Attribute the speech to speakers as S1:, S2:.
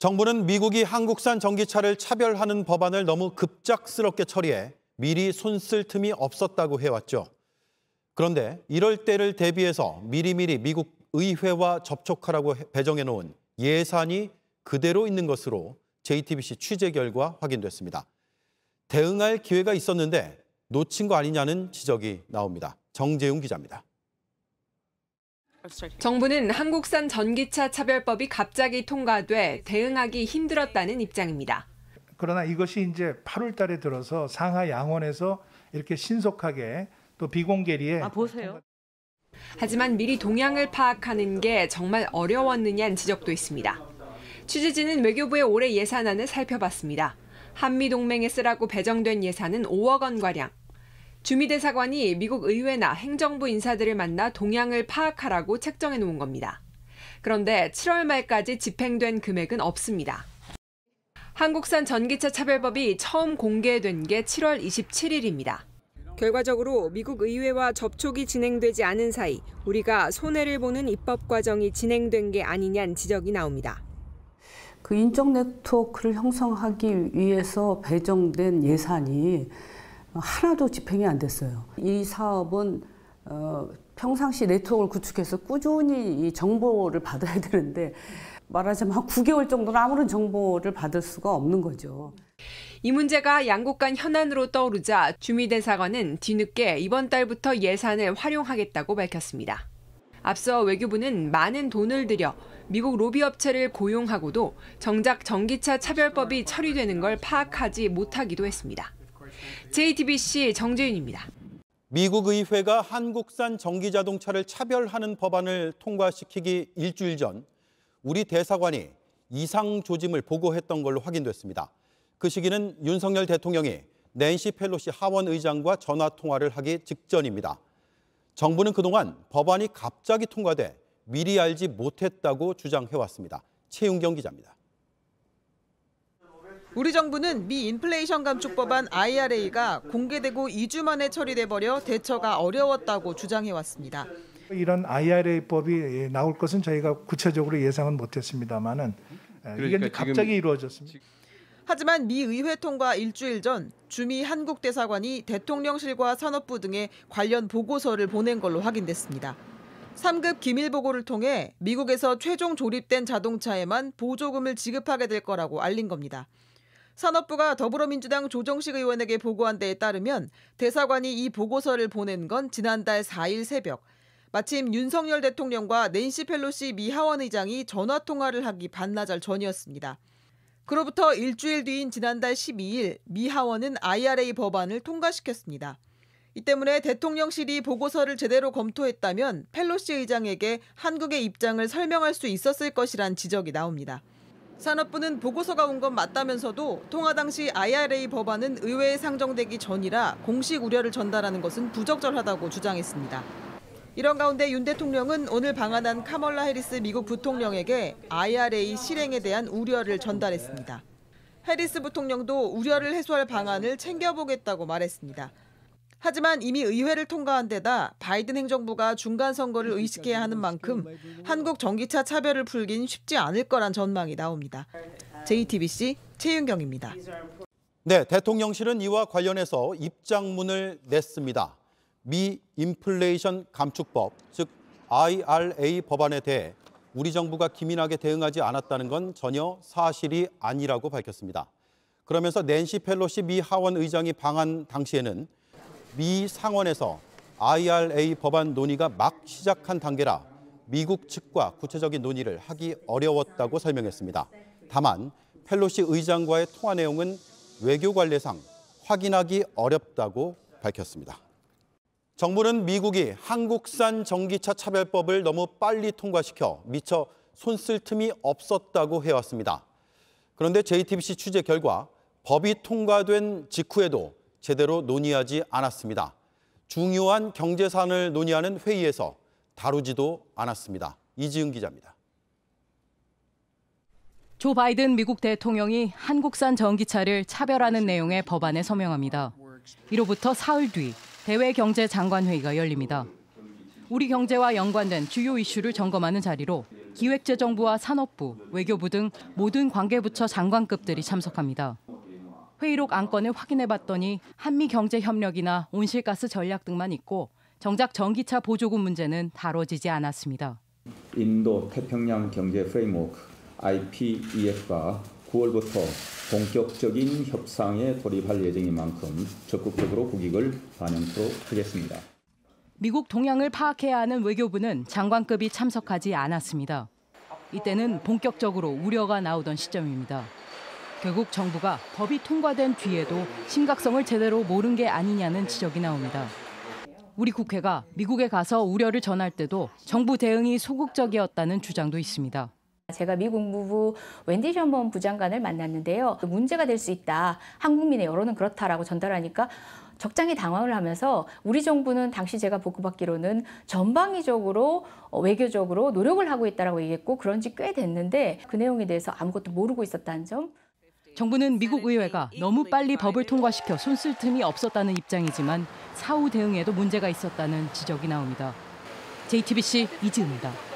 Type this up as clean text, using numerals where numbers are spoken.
S1: 정부는 미국이 한국산 전기차를 차별하는 법안을 너무 급작스럽게 처리해 미리 손쓸 틈이 없었다고 해왔죠. 그런데 이럴 때를 대비해서 미리미리 미국 의회와 접촉하라고 배정해놓은 예산이 그대로 있는 것으로 JTBC 취재 결과 확인됐습니다. 대응할 기회가 있었는데 놓친 거 아니냐는 지적이 나옵니다. 정재용 기자입니다.
S2: 정부는 한국산 전기차 차별법이 갑자기 통과돼 대응하기 힘들었다는 입장입니다.
S3: 그러나 이것이 이제 8월 달에 들어서 상하 양원에서 이렇게 신속하게 또 비공개리에
S2: 보세요. 하지만 미리 동향을 파악하는 게 정말 어려웠느냐는 지적도 있습니다. 취재진은 외교부의 올해 예산안을 살펴봤습니다. 한미동맹에 쓰라고 배정된 예산은 5억 원가량. 주미대사관이 미국 의회나 행정부 인사들을 만나 동향을 파악하라고 책정해 놓은 겁니다. 그런데 7월 말까지 집행된 금액은 없습니다. 한국산 전기차 차별법이 처음 공개된 게 7월 27일입니다. 결과적으로 미국 의회와 접촉이 진행되지 않은 사이 우리가 손해를 보는 입법 과정이 진행된 게 아니냐는 지적이 나옵니다.
S4: 그 인적 네트워크를 형성하기 위해서 배정된 예산이 하나도 집행이 안 됐어요. 이 사업은 평상시 네트워크를 구축해서 꾸준히 이 정보를 받아야 되는데 말하자면 한 9개월 정도는 아무런 정보를 받을 수가 없는 거죠.
S2: 이 문제가 양국 간 현안으로 떠오르자 주미대사관은 뒤늦게 이번 달부터 예산을 활용하겠다고 밝혔습니다. 앞서 외교부는 많은 돈을 들여 미국 로비업체를 고용하고도 정작 전기차 차별법이 처리되는 걸 파악하지 못하기도 했습니다. JTBC 정재윤입니다.
S1: 미국 의회가 한국산 전기자동차를 차별하는 법안을 통과시키기 일주일 전 우리 대사관이 이상 조짐을 보고했던 걸로 확인됐습니다. 그 시기는 윤석열 대통령이 낸시 펠로시 하원 의장과 전화 통화를 하기 직전입니다. 정부는 그동안 법안이 갑자기 통과돼 미리 알지 못했다고 주장해왔습니다. 최윤경 기자입니다.
S5: 우리 정부는 미 인플레이션 감축 법안 IRA가 공개되고 2주 만에 처리돼버려 대처가 어려웠다고 주장해왔습니다.
S3: 이런 IRA법이 나올 것은 저희가 구체적으로 예상은 못했습니다만은 이게 갑자기 이루어졌습니다.
S5: 하지만 미 의회 통과 일주일 전 주미 한국 대사관이 대통령실과 산업부 등에 관련 보고서를 보낸 걸로 확인됐습니다. 3급 기밀 보고를 통해 미국에서 최종 조립된 자동차에만 보조금을 지급하게 될 거라고 알린 겁니다. 산업부가 더불어민주당 조정식 의원에게 보고한 데에 따르면 대사관이 이 보고서를 보낸 건 지난달 4일 새벽. 마침 윤석열 대통령과 낸시 펠로시 미 하원 의장이 전화 통화를 하기 반나절 전이었습니다. 그로부터 일주일 뒤인 지난달 12일 미 하원은 IRA 법안을 통과시켰습니다. 이 때문에 대통령실이 보고서를 제대로 검토했다면 펠로시 의장에게 한국의 입장을 설명할 수 있었을 것이란 지적이 나옵니다. 산업부는 보고서가 온 건 맞다면서도 통화 당시 IRA 법안은 의회에 상정되기 전이라 공식 우려를 전달하는 것은 부적절하다고 주장했습니다. 이런 가운데 윤 대통령은 오늘 방한한 카멀라 해리스 미국 부통령에게 IRA 실행에 대한 우려를 전달했습니다. 해리스 부통령도 우려를 해소할 방안을 챙겨보겠다고 말했습니다. 하지만 이미 의회를 통과한 데다 바이든 행정부가 중간 선거를 의식해야 하는 만큼 한국 전기차 차별을 풀긴 쉽지 않을 거란 전망이 나옵니다. JTBC 최윤경입니다.
S1: 네, 대통령실은 이와 관련해서 입장문을 냈습니다. 미 인플레이션 감축법, 즉 IRA 법안에 대해 우리 정부가 기민하게 대응하지 않았다는 건 전혀 사실이 아니라고 밝혔습니다. 그러면서 낸시 펠로시 미 하원 의장이 방한 당시에는 미 상원에서 IRA 법안 논의가 막 시작한 단계라 미국 측과 구체적인 논의를 하기 어려웠다고 설명했습니다. 다만 펠로시 의장과의 통화 내용은 외교 관례상 확인하기 어렵다고 밝혔습니다. 정부는 미국이 한국산 전기차 차별법을 너무 빨리 통과시켜 미처 손쓸 틈이 없었다고 해왔습니다. 그런데 JTBC 취재 결과 법이 통과된 직후에도 제대로 논의하지 않았습니다. 중요한 경제 사안을 논의하는 회의에서 다루지도 않았습니다. 이지은 기자입니다.
S6: 조 바이든 미국 대통령이 한국산 전기차를 차별하는 내용의 법안에 서명합니다. 이로부터 사흘 뒤 대외경제장관회의가 열립니다. 우리 경제와 연관된 주요 이슈를 점검하는 자리로 기획재정부와 산업부, 외교부 등 모든 관계부처 장관급들이 참석합니다. 회의록 안건을 확인해봤더니 한미 경제 협력이나 온실가스 전략 등만 있고 정작 전기차 보조금 문제는 다뤄지지 않았습니다.
S7: 인도 태평양 경제 프레임워크 IPEF가 9월부터 본격적인 협상에 돌입할 예정인 만큼 적극적으로 국익을 반영토록 하겠습니다.
S6: 미국 동향을 파악해야 하는 외교부는 장관급이 참석하지 않았습니다. 이때는 본격적으로 우려가 나오던 시점입니다. 결국 정부가 법이 통과된 뒤에도 심각성을 제대로 모른 게 아니냐는 지적이 나옵니다. 우리 국회가 미국에 가서 우려를 전할 때도 정부 대응이 소극적이었다는 주장도 있습니다.
S8: 제가 미국 국무부 웬디 셔먼 부장관을 만났는데요. 문제가 될 수 있다. 한국민의 여론은 그렇다라고 전달하니까 적잖이 당황을 하면서 우리 정부는 당시 제가 보고받기로는 전방위적으로 외교적으로 노력을 하고 있다라고 얘기했고 그런 지 꽤 됐는데 그 내용에 대해서 아무것도 모르고 있었다는 점.
S6: 정부는 미국 의회가 너무 빨리 법을 통과시켜 손쓸 틈이 없었다는 입장이지만 사후 대응에도 문제가 있었다는 지적이 나옵니다. JTBC 이지은입니다.